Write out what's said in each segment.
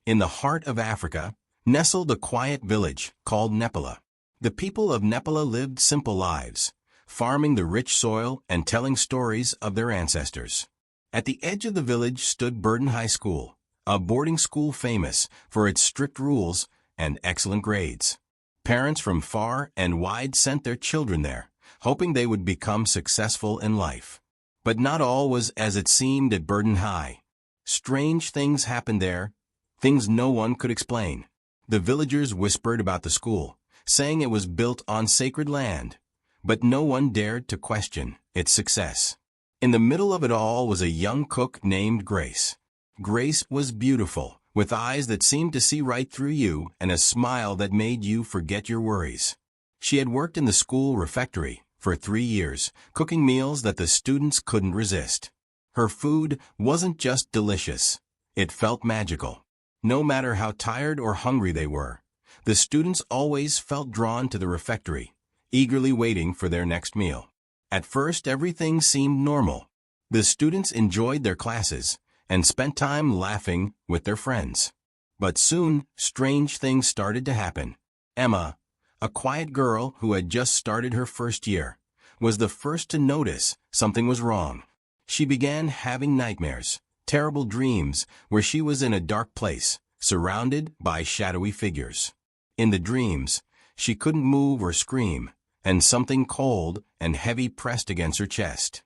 In the heart of Africa, nestled a quiet village called Nepala. The people of Nepala lived simple lives, farming the rich soil and telling stories of their ancestors. At the edge of the village stood Burden High School, a boarding school famous for its strict rules and excellent grades. Parents from far and wide sent their children there, hoping they would become successful in life. But not all was as it seemed at Burden High. Strange things happened there, things no one could explain. The villagers whispered about the school, saying it was built on sacred land, but no one dared to question its success. In the middle of it all was a young cook named Grace. Grace was beautiful, with eyes that seemed to see right through you and a smile that made you forget your worries. She had worked in the school refectory for 3 years, cooking meals that the students couldn't resist. Her food wasn't just delicious, it felt magical. No matter how tired or hungry they were, the students always felt drawn to the refectory, eagerly waiting for their next meal. At first, everything seemed normal. The students enjoyed their classes and spent time laughing with their friends. But soon, strange things started to happen. Emma, a quiet girl who had just started her first year, was the first to notice something was wrong. She began having nightmares, terrible dreams where she was in a dark place, surrounded by shadowy figures. In the dreams, she couldn't move or scream, and something cold and heavy pressed against her chest.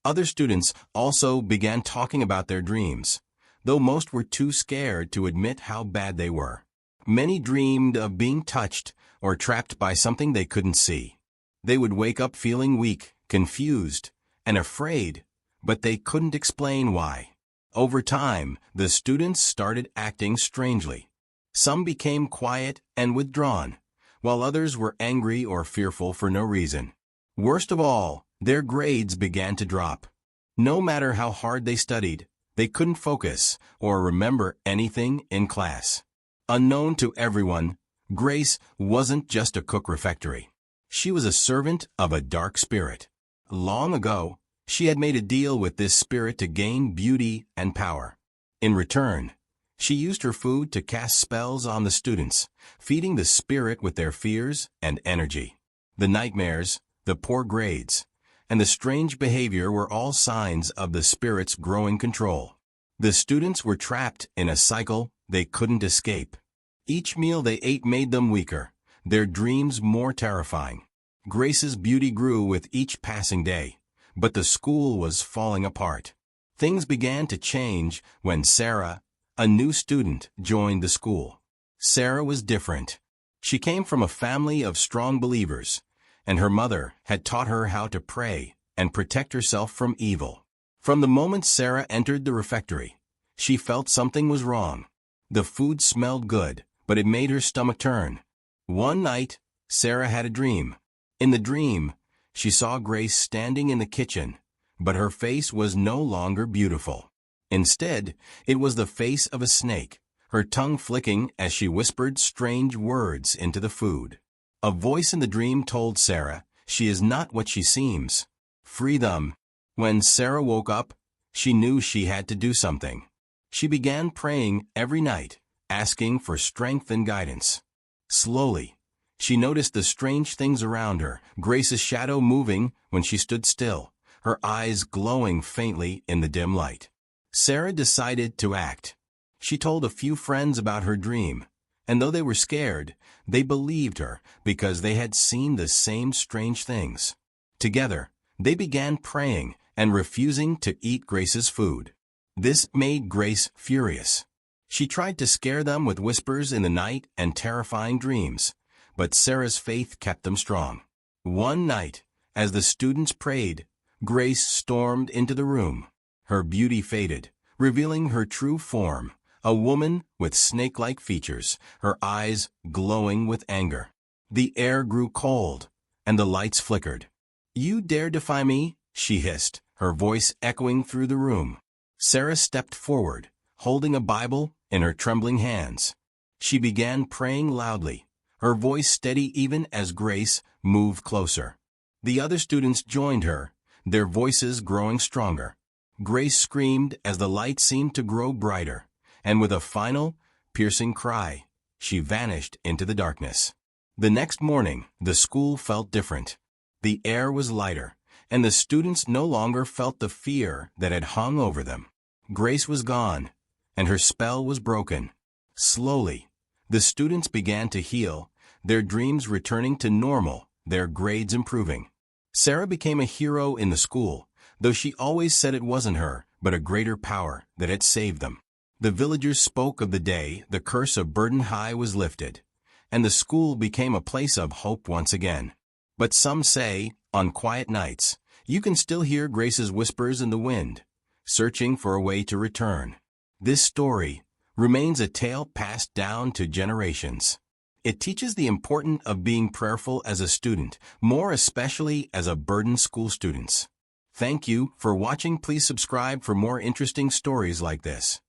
Other students also began talking about their dreams, though most were too scared to admit how bad they were. Many dreamed of being touched or trapped by something they couldn't see. They would wake up feeling weak, confused, and afraid, but they couldn't explain why. Over time, the students started acting strangely. Some became quiet and withdrawn, while others were angry or fearful for no reason. Worst of all, their grades began to drop. No matter how hard they studied, they couldn't focus or remember anything in class. Unknown to everyone, Grace wasn't just a cook refectory. She was a servant of a dark spirit. Long ago, she had made a deal with this spirit to gain beauty and power. In return, she used her food to cast spells on the students, feeding the spirit with their fears and energy. The nightmares, the poor grades, and the strange behavior were all signs of the spirit's growing control. The students were trapped in a cycle they couldn't escape. Each meal they ate made them weaker, their dreams more terrifying. Grace's beauty grew with each passing day, but the school was falling apart. Things began to change when Sarah, a new student, joined the school. Sarah was different. She came from a family of strong believers, and her mother had taught her how to pray and protect herself from evil. From the moment Sarah entered the refectory, she felt something was wrong. The food smelled good, but it made her stomach turn. One night, Sarah had a dream. In the dream, she saw Grace standing in the kitchen, but her face was no longer beautiful. Instead, it was the face of a snake, her tongue flicking as she whispered strange words into the food. A voice in the dream told Sarah, "She is not what she seems. Free them." When Sarah woke up, she knew she had to do something. She began praying every night, asking for strength and guidance. Slowly, she noticed the strange things around her, Grace's shadow moving when she stood still, her eyes glowing faintly in the dim light. Sarah decided to act. She told a few friends about her dream, and though they were scared, they believed her because they had seen the same strange things. Together, they began praying and refusing to eat Grace's food. This made Grace furious. She tried to scare them with whispers in the night and terrifying dreams, but Sarah's faith kept them strong. One night, as the students prayed, Grace stormed into the room. Her beauty faded, revealing her true form, a woman with snake-like features, her eyes glowing with anger. The air grew cold, and the lights flickered. "You dare defy me?" she hissed, her voice echoing through the room. Sarah stepped forward, holding a Bible in her trembling hands. She began praying loudly, her voice steady even as Grace moved closer. The other students joined her, their voices growing stronger. Grace screamed as the light seemed to grow brighter, and with a final, piercing cry. She vanished into the darkness. The next morning, the school felt different. The air was lighter, and the students no longer felt the fear that had hung over them. Grace was gone, and her spell was broken. Slowly, the students began to heal, their dreams returning to normal, their grades improving. Sarah became a hero in the school, though she always said it wasn't her, but a greater power that had saved them. The villagers spoke of the day the curse of Burden High was lifted, and the school became a place of hope once again. But some say, on quiet nights, you can still hear Grace's whispers in the wind, searching for a way to return. This story remains a tale passed down to generations. It teaches the importance of being prayerful as a student, more especially as a Burden School student. Thank you for watching. Please subscribe for more interesting stories like this.